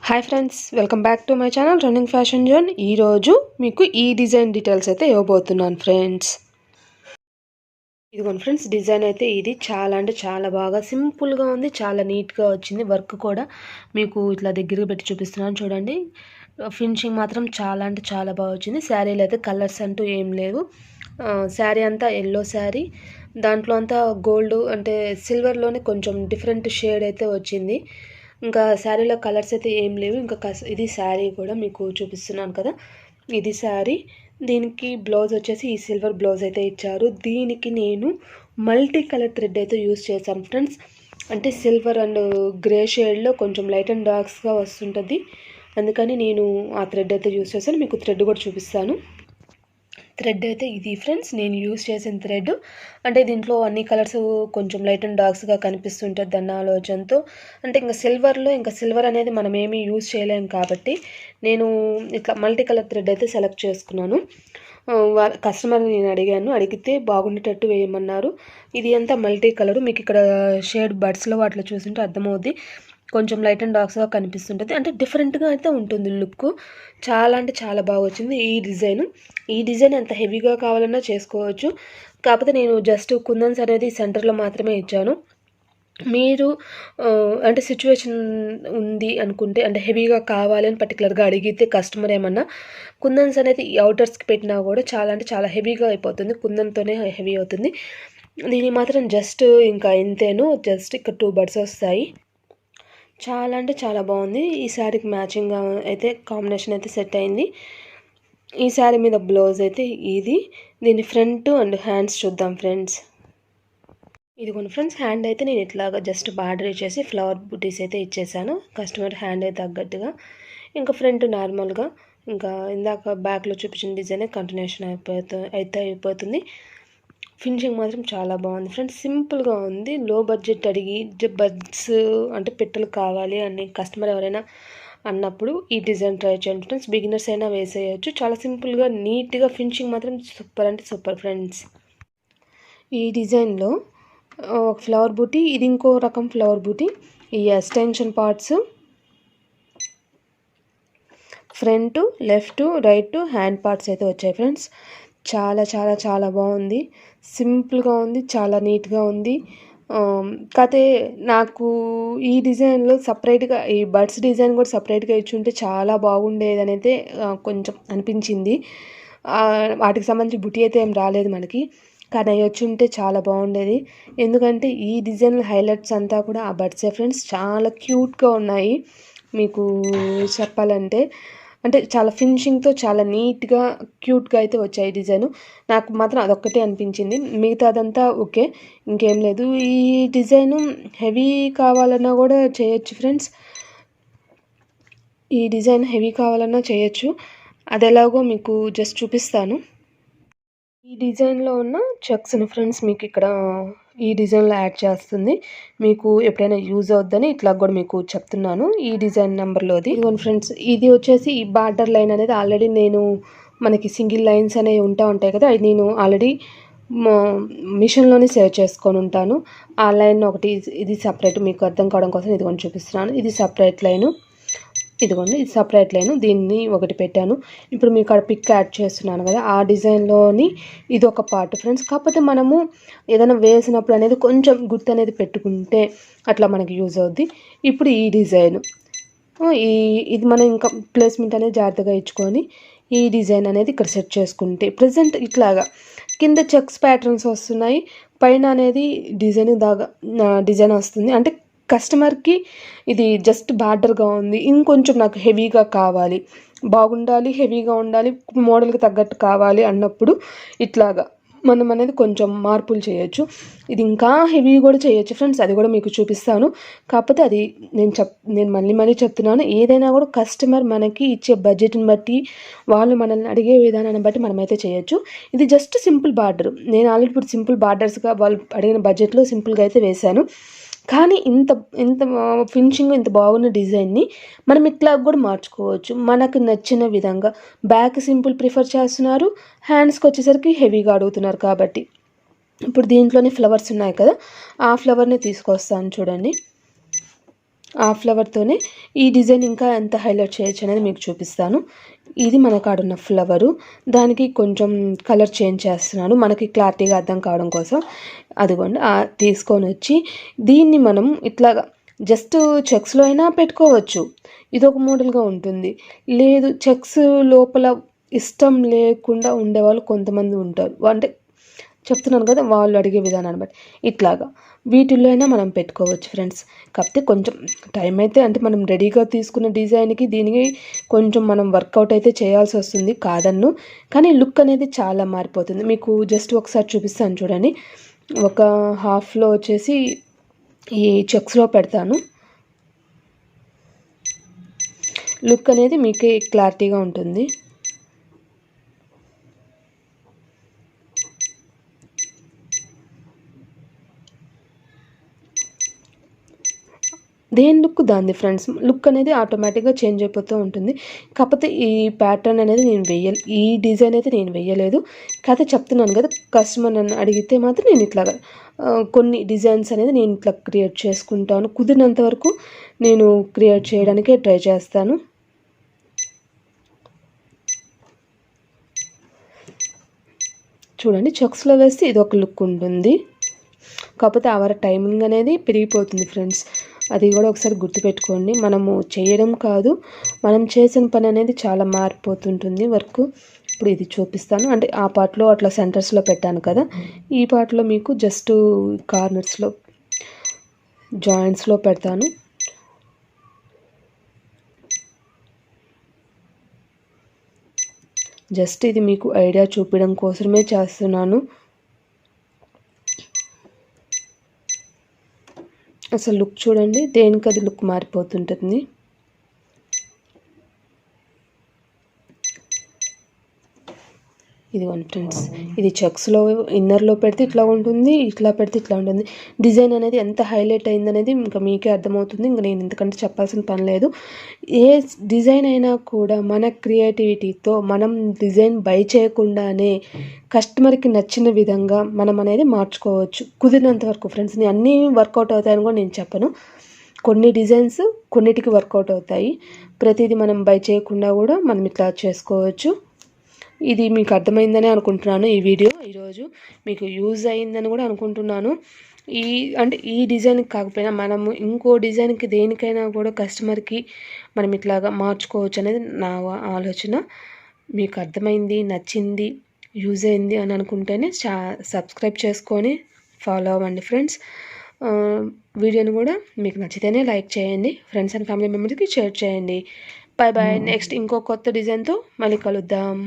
Hi friends, welcome back to my channel running fashion zone. ఈరోజు మీకు ఈ design details అయితే ఇవ్వబోతున్నాను ఫ్రెండ్స్. ఇదిగోండి ఫ్రెండ్స్, డిజైన్ అయితే ఇది చాలా అంటే చాలా బాగా సింపుల్గా ఉంది, చాలా నీట్గా వచ్చింది. వర్క్ కూడా మీకు ఇట్లా దగ్గరికి పెట్టి చూపిస్తున్నాను చూడండి. ఫినిషింగ్ మాత్రం చాలా అంటే చాలా బాగా వచ్చింది. శారీలో అయితే కలర్స్ అంటూ ఏం లేవు. శారీ అంతా ఎల్లో శారీ, దాంట్లో అంతా గోల్డ్ అంటే సిల్వర్లోనే కొంచెం డిఫరెంట్ షేడ్ అయితే వచ్చింది. ఇంకా శారీలో కలర్స్ అయితే ఏం లేవు. ఇంకా ఇది శారీ కూడా మీకు చూపిస్తున్నాను కదా, ఇది శారీ. దీనికి బ్లౌజ్ వచ్చేసి ఈ సిల్వర్ బ్లౌజ్ అయితే ఇచ్చారు. దీనికి నేను మల్టీ కలర్ థ్రెడ్ అయితే యూస్ చేశాను ఫ్రెండ్స్. అంటే సిల్వర్ అండ్ గ్రే షేడ్లో కొంచెం లైట్ అండ్ డార్క్స్గా వస్తుంటుంది, అందుకని నేను ఆ థ్రెడ్ అయితే యూస్ చేశాను. మీకు థ్రెడ్ కూడా చూపిస్తాను. థ్రెడ్ అయితే ఇది ఫ్రెండ్స్, నేను యూస్ చేసిన థ్రెడ్. అంటే దీంట్లో అన్ని కలర్స్ కొంచెం లైట్ అండ్ డార్క్స్గా కనిపిస్తుంటుంది అన్న ఆలోచనతో. అంటే ఇంకా సిల్వర్లో ఇంకా సిల్వర్ అనేది మనం ఏమీ యూస్ చేయలేము కాబట్టి నేను ఇట్లా మల్టీ కలర్ థ్రెడ్ అయితే సెలెక్ట్ చేసుకున్నాను. కస్టమర్ని నేను అడిగితే బాగుండేటట్టు వేయమన్నారు. ఇది అంతా మల్టీ కలరు. మీకు ఇక్కడ షేడ్ బడ్స్లో వాటిలో చూస్తుంటే అర్థమవుద్ది. కొంచెం లైట్ అండ్ డార్క్స్గా కనిపిస్తుంటుంది, అంటే డిఫరెంట్గా అయితే ఉంటుంది లుక్. చాలా అంటే చాలా బాగా వచ్చింది ఈ డిజైన్ ఎంత హెవీగా కావాలన్నా చేసుకోవచ్చు. కాకపోతే నేను జస్ట్ కుందన్స్ అనేది సెంటర్లో మాత్రమే ఇచ్చాను. మీరు అంటే సిచ్యువేషన్ ఉంది అనుకుంటే, అంటే హెవీగా కావాలి అని పర్టికులర్గా అడిగితే కస్టమర్ ఏమన్నా కుందన్స్ అనేది అవుటర్స్కి పెట్టినా కూడా చాలా అంటే చాలా హెవీగా అయిపోతుంది. కుందన్తోనే హెవీ అవుతుంది. దీన్ని మాత్రం జస్ట్ ఇంకా ఇంతేను, జస్ట్ ఇక్కడ 2 బడ్స్ వస్తాయి. చాలా అంటే చాలా బాగుంది. ఈ శారీకి మ్యాచింగ్గా అయితే కాంబినేషన్ అయితే సెట్ అయింది. ఈ శారీ మీద బ్లౌజ్ అయితే ఇది. దీని ఫ్రంట్ అండ్ హ్యాండ్స్ చూద్దాం ఫ్రెండ్స్. ఇదిగోండి ఫ్రెండ్స్, హ్యాండ్ అయితే నేను ఇట్లాగా జస్ట్ బార్డర్ ఇచ్చేసి ఫ్లవర్ బుటీస్ అయితే ఇచ్చేసాను కస్టమర్ హ్యాండ్ అయితే తగ్గట్టుగా. ఇంకా ఫ్రంట్ నార్మల్గా, ఇంకా ఇందాక బ్యాక్లో చూపించిన డిజైనే కంటిన్యూషన్ అయిపోతుంది. ఫినిషింగ్ మాత్రం చాలా బాగుంది ఫ్రెండ్స్, సింపుల్గా ఉంది. లో బడ్జెట్ అడిగి బడ్స్ అంటే పెట్టెలు కావాలి అని కస్టమర్ ఎవరైనా అన్నప్పుడు ఈ డిజైన్ ట్రై చేయండి ఫ్రెండ్స్. బిగినర్స్ అయినా వేసేయచ్చు. చాలా సింపుల్గా నీట్గా, ఫినిషింగ్ మాత్రం సూపర్ అంటే సూపర్ ఫ్రెండ్స్. ఈ డిజైన్లో ఫ్లవర్ బూటీ, ఇది ఇంకో రకం ఫ్లవర్ బూటీ. ఈ extension parts front, left, right hand parts అయితే వచ్చాయి ఫ్రెండ్స్. చాలా చాలా చాలా బాగుంది, సింపుల్గా ఉంది, చాలా నీట్గా ఉంది. కాకపోతే నాకు ఈ డిజైన్లో సపరేట్గా ఈ బడ్స్ డిజైన్ కూడా సపరేట్గా ఇచ్చుంటే చాలా బాగుండేది అనేది కొంచెం అనిపించింది. వాటికి సంబంధించి బుటీ అయితే ఏం రాలేదు మనకి, కానీ అవి వచ్చి ఉంటే చాలా బాగుండేది. ఎందుకంటే ఈ డిజైన్ హైలైట్స్ అంతా కూడా ఆ బడ్సే ఫ్రెండ్స్. చాలా క్యూట్గా ఉన్నాయి. మీకు చెప్పాలంటే అంటే చాలా ఫినిషింగ్తో చాలా నీట్గా క్యూట్గా అయితే వచ్చాయి డిజైన్. నాకు మాత్రం అదొక్కటే అనిపించింది, మిగతాదంతా ఓకే, ఇంకేం లేదు. ఈ డిజైను హెవీ కావాలన్నా కూడా చేయొచ్చు ఫ్రెండ్స్. ఈ డిజైన్ హెవీ కావాలన్నా చేయొచ్చు. అది ఎలాగో మీకు జస్ట్ చూపిస్తాను. ఈ డిజైన్లో ఉన్న చెక్స్ని ఫ్రెండ్స్ మీకు ఇక్కడ ఈ డిజైన్లో యాడ్ చేస్తుంది. మీకు ఎప్పుడైనా యూజ్ అవుద్దని ఇట్లా కూడా మీకు చెప్తున్నాను. ఈ డిజైన్ నెంబర్లోది ఇదిగోండి ఫ్రెండ్స్. ఇది వచ్చేసి ఈ బార్డర్ లైన్ అనేది ఆల్రెడీ నేను మనకి సింగిల్ లైన్స్ అనేవి ఉంటాయి కదా, అది నేను ఆల్రెడీ మిషన్లోనే సేవ్ చేసుకొని ఉంటాను. ఆ లైన్ ఒకటి, ఇది సపరేట్ మీకు అర్థం కావడం కోసం ఇదిగోండి చూపిస్తున్నాను. ఇది సపరేట్ లైను, ఇదిగోండి ఇది సపరేట్ లైను, దీన్ని ఒకటి పెట్టాను. ఇప్పుడు మీకు అక్కడ పిక్ యాడ్ చేస్తున్నాను కదా, ఆ డిజైన్లోని ఇది ఒక పార్ట్ ఫ్రెండ్స్. కాకపోతే మనము ఏదైనా వేసినప్పుడు అనేది కొంచెం గుర్తు అనేది పెట్టుకుంటే అట్లా మనకి యూజ్ అవుద్ది. ఇప్పుడు ఈ డిజైన్ ఇది మనం ఇంకా ప్లేస్మెంట్ అనేది జాగ్రత్తగా ఇచ్చుకొని ఈ డిజైన్ అనేది ఇక్కడ సెట్ చేసుకుంటే ప్రజెంట్ ఇట్లాగా కింద చెక్స్ ప్యాటర్న్స్ వస్తున్నాయి, పైన అనేది డిజైన్ వస్తుంది. అంటే కస్టమర్కి ఇది జస్ట్ బార్డర్గా ఉంది, ఇంకొంచెం నాకు హెవీగా కావాలి, బాగుండాలి, హెవీగా ఉండాలి, మోడల్కి తగ్గట్టు కావాలి అన్నప్పుడు ఇట్లాగా మనం అనేది కొంచెం మార్పులు చేయొచ్చు. ఇది ఇంకా హెవీ కూడా చేయొచ్చు ఫ్రెండ్స్, అది కూడా మీకు చూపిస్తాను. కాకపోతే అది నేను మళ్ళీ చెప్తున్నాను, ఏదైనా కూడా కస్టమర్ మనకి ఇచ్చే బడ్జెట్ని బట్టి, వాళ్ళు మనల్ని అడిగే విధానాన్ని బట్టి మనమైతే చేయొచ్చు. ఇది జస్ట్ సింపుల్ బార్డర్. నేను ఆల్రెడీ ఇప్పుడు సింపుల్ బార్డర్స్గా వాళ్ళు అడిగిన బడ్జెట్లో సింపుల్గా అయితే వేశాను. కానీ ఇంత ఫినిషింగ్ ఇంత బాగున్న డిజైన్ని మనం ఇట్లా కూడా మార్చుకోవచ్చు మనకు నచ్చిన విధంగా. బ్యాక్ సింపుల్ ప్రిఫర్ చేస్తున్నారు, హ్యాండ్స్కి వచ్చేసరికి హెవీగా అడుగుతున్నారు కాబట్టి ఇప్పుడు దీంట్లోనే ఫ్లవర్స్ ఉన్నాయి కదా, ఆ ఫ్లవర్ని తీసుకొస్తాను చూడండి. ఆ ఫ్లవర్తోనే ఈ డిజైన్ ఇంకా ఎంత హైలైట్ చేయొచ్చు అనేది మీకు చూపిస్తాను. ఇది మన కాడున్న ఫ్లవరు, దానికి కొంచెం కలర్ చేంజ్ చేస్తున్నాను మనకి క్లారిటీగా అర్థం కావడం కోసం. అదిగోండి తీసుకొని వచ్చి దీన్ని మనం ఇట్లాగా జస్ట్ చెక్స్లో అయినా పెట్టుకోవచ్చు. ఇదొక మోడల్గా ఉంటుంది. లేదు చెక్స్ లోపల ఇష్టం లేకుండా ఉండేవాళ్ళు కొంతమంది ఉంటారు. అంటే చెప్తున్నాను కదా, వాళ్ళు అడిగే విధానాన్ని బట్టి ఇట్లాగా వీటిల్లో అయినా మనం పెట్టుకోవచ్చు ఫ్రెండ్స్. కాకపోతే కొంచెం టైం అయితే, అంటే మనం రెడీగా తీసుకున్న డిజైన్కి దీనికి కొంచెం మనం వర్కౌట్ అయితే చేయాల్సి వస్తుంది, కాదన్ను. కానీ లుక్ అనేది చాలా మారిపోతుంది. మీకు జస్ట్ ఒకసారి చూపిస్తాను చూడండి. ఒక హాఫ్లో వచ్చేసి ఈ చెక్స్లో పెడతాను. లుక్ అనేది మీకే క్లారిటీగా ఉంటుంది. దేని లుక్ దాంది ఫ్రెండ్స్. లుక్ అనేది ఆటోమేటిక్గా చేంజ్ అయిపోతూ ఉంటుంది. కాకపోతే ఈ ప్యాటర్న్ అనేది ఈ డిజైన్ అయితే నేను వేయలేదు. కాకపోతే చెప్తున్నాను కదా, కస్టమర్ నన్ను అడిగితే మాత్రం నేను ఇట్లాగా కొన్ని డిజైన్స్ అనేది నేను ఇట్లా క్రియేట్ చేసుకుంటాను. కుదిరినంత వరకు నేను క్రియేట్ చేయడానికే ట్రై చేస్తాను. చూడండి, చెక్స్లో వేస్తే ఇది ఒక లుక్ ఉంటుంది. కాకపోతే అవర్ టైమింగ్ అనేది పెరిగిపోతుంది ఫ్రెండ్స్. అది కూడా ఒకసారి గుర్తుపెట్టుకోండి. మనము చేయడం కాదు, మనం చేసిన పని అనేది చాలా మారిపోతుంటుంది వర్క్. ఇప్పుడు ఇది చూపిస్తాను. అంటే ఆ పార్ట్లో అట్లా సెంటర్స్లో పెట్టాను కదా, ఈ పార్ట్లో మీకు జస్ట్ కార్నర్స్లో జాయింట్స్లో పెడతాను. జస్ట్ ఇది మీకు ఐడియా చూపించడం కోసమే చేస్తున్నాను. అసలు లుక్ చూడండి, దేనికి అది లుక్ మారిపోతుంటుంది. ఇది ఫ్రెండ్స్, ఇది చెక్స్లో ఇన్నర్లో పెడితే ఇట్లా ఉంటుంది, ఇట్లా పెడితే ఇట్లా ఉంటుంది. డిజైన్ అనేది ఎంత హైలైట్ అయిందనేది ఇంకా మీకే అర్థమవుతుంది. ఇంకా నేను ఎందుకంటే చెప్పాల్సిన పని లేదు. ఏ డిజైన్ అయినా కూడా మన క్రియేటివిటీతో మనం డిజైన్ బై చేయకుండానే కస్టమర్కి నచ్చిన విధంగా మనం అనేది మార్చుకోవచ్చు కుదిరినంత వరకు ఫ్రెండ్స్. నేను అన్నీ వర్కౌట్ అవుతాయని కూడా నేను చెప్పను. కొన్ని డిజైన్స్ కొన్నిటికి వర్కౌట్ అవుతాయి. ప్రతిదీ మనం బై చేయకుండా కూడా మనం ఇట్లా చేసుకోవచ్చు. ఇది మీకు అర్థమైందని అనుకుంటున్నాను. ఈ వీడియో ఈరోజు మీకు యూజ్ అయిందని కూడా అనుకుంటున్నాను. అంటే ఈ డిజైన్కి కాకపోయినా మనము ఇంకో డిజైన్కి దేనికైనా కూడా కస్టమర్కి మనం ఇట్లాగా మార్చుకోవచ్చు అనేది నా ఆలోచన. మీకు అర్థమైంది, నచ్చింది, యూజ్ అయింది అని అనుకుంటేనే సబ్స్క్రైబ్ చేసుకొని ఫాలో అవ్వండి ఫ్రెండ్స్. వీడియోని కూడా మీకు నచ్చితేనే లైక్ చేయండి, ఫ్రెండ్స్ అండ్ ఫ్యామిలీ మెంబర్స్కి షేర్ చేయండి. Bye bye. నెక్స్ట్ ఇంకో కొత్త డిజైన్తో మళ్ళీ కలుద్దాం.